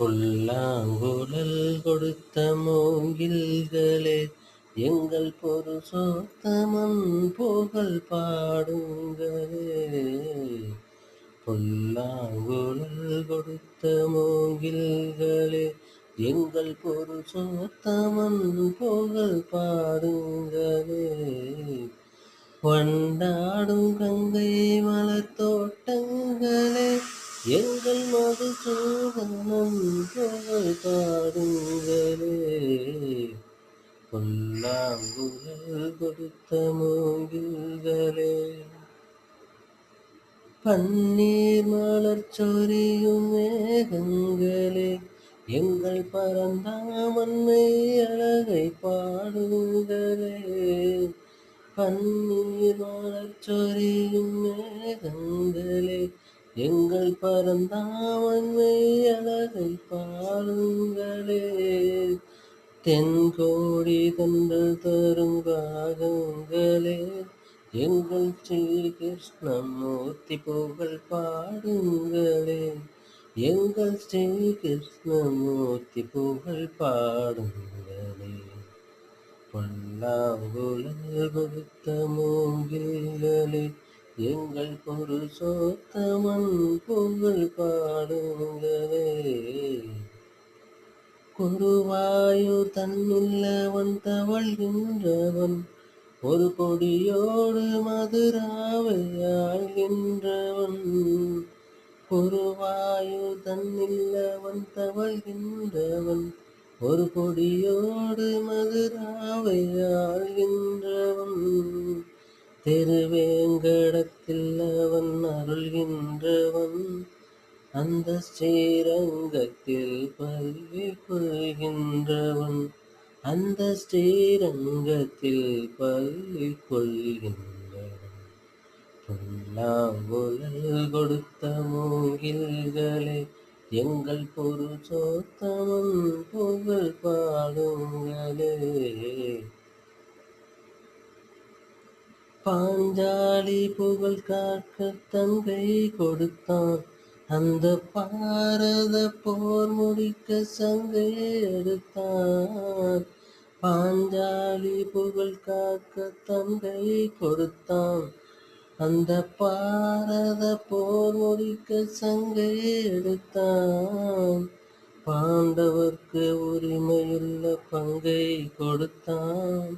புல்லாங்குழல் கொடுத்த மூங்கில்களே, எங்கள் புருஷோத்தமன் புகழ் பாடுங்களே. புல்லாங்குழல் கொடுத்த மூங்கில்களே, எங்கள் புருஷோத்தமன் புகழ் பாடுங்களே. வண்டாடும் கங்கை மலர் தோட்டங்களே, எங்கள் மதுசூதனன் புகழ் பாடுங்களே. புல்லாங்குழல் கொடுத்த மூங்கில்களே, பன்னீர் மலர் சொரியும் மேகங்களே, எங்கள் பரந்தாமன்மை அழகை பாடுங்களே. பன்னீர் மலர் சொரியும் மேகங்களே, எங்கள் பரந்தாமன்மை அழகை பாடுங்களே. தென்கோடி தந்தல் தரும் ராகங்களே, எங்கள் ஸ்ரீ கிருஷ்ணமூர்த்தி புகழ் பாடுங்களே. எங்கள் ஸ்ரீ கிருஷ்ணமூர்த்தி புகழ் பாடுங்களே. புல்லாங்குழல் கொடுத்த மூங்கில்களே, எங்கள் புருஷோத்தமன் புகழ் பாடுங்களே. குருவாயூர் தன்னில்லவன் தவழ்கின்றவன், ஒரு கொடியோடு மதுராவை ஆள்கின்றவன். குருவாயூர் தன்னில்லவன் தவழ்கின்றவன், ஒரு கொடியோடு மதுராவை ஆள்கின்றவன். திருவேங்கடத்தில் அவன் அருள்கின்றவன், அந்த ஸ்ரீரங்கத்தில் பள்ளி கொள்கின்றவன். அந்த ஸ்ரீரங்கத்தில் பள்ளி கொள்கின்றவன். புல்லாங்குழல் கொடுத்த மூங்கில்களே, எங்கள் புருஷோத்தமன் புகழ் பாடுங்களே. பாஞ்சாலி புகழ் காக்க தங்கை கொடுத்தான், அந்த பாரத போர் முடிக்க சங்கை எடுத்தான். பாஞ்சாலி புகழ் காக்க தங்கை கொடுத்தான், அந்த பாரத போர் முடிக்க சங்கை எடுத்தான். பாண்டவர்க்கு உரிமையுள்ள பங்கை கொடுத்தான்,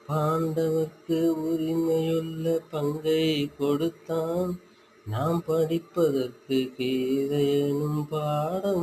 பாண்டவர்க்கு உரிமையுள்ள பங்கை கொடுத்தான். நாம் படிப்பதற்கு கீதை எனும் பாடம்